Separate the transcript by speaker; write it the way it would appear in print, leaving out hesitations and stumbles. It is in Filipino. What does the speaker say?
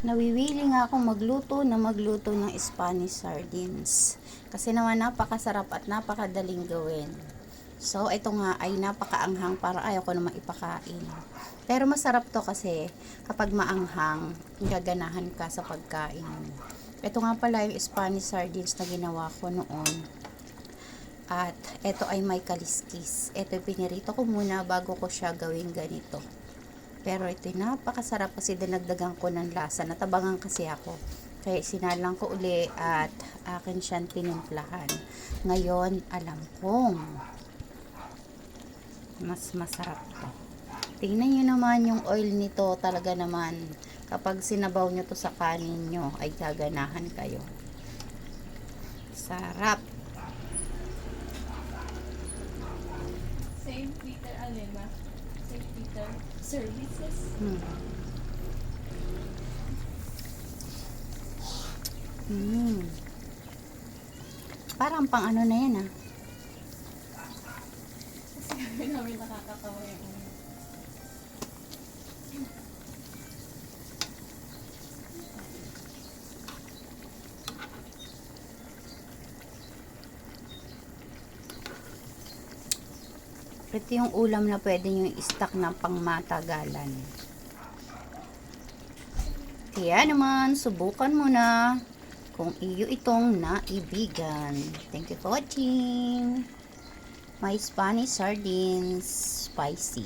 Speaker 1: Nawiwili nga akong magluto ng Spanish sardines. Kasi naman napakasarap at napakadaling gawin. So, ito nga ay napakaanghang para ayaw ko naman ipakain. Pero masarap to kasi kapag maanghang, gaganahan ka sa pagkain. Ito nga pala yung Spanish sardines na ginawa ko noon. At ito ay may kaliskis. Ito pinirito ko muna bago ko siya gawing ganito. Pero ito napakasarap kasi dinagdagan ko ng lasa. Natabangan kasi ako. Kaya sinalang ko uli at akin siyang tinimplahan. Ngayon, alam kong mas masarap to. Tingnan nyo naman yung oil nito. Talaga naman, kapag sinabaw nyo to sa kanin nyo, ay gaganahan kayo. Sarap.
Speaker 2: St. Peter Alema. St. Peter Services.
Speaker 1: Parang pang ano na yan
Speaker 2: Kasi kami namin nakakatawa yung
Speaker 1: Ito yung ulam na pwede nyo i-stock na pangmatagalan. Kaya naman, subukan mo na kung iyo itong naibigan. Thank you for watching. My Spanish sardines spicy.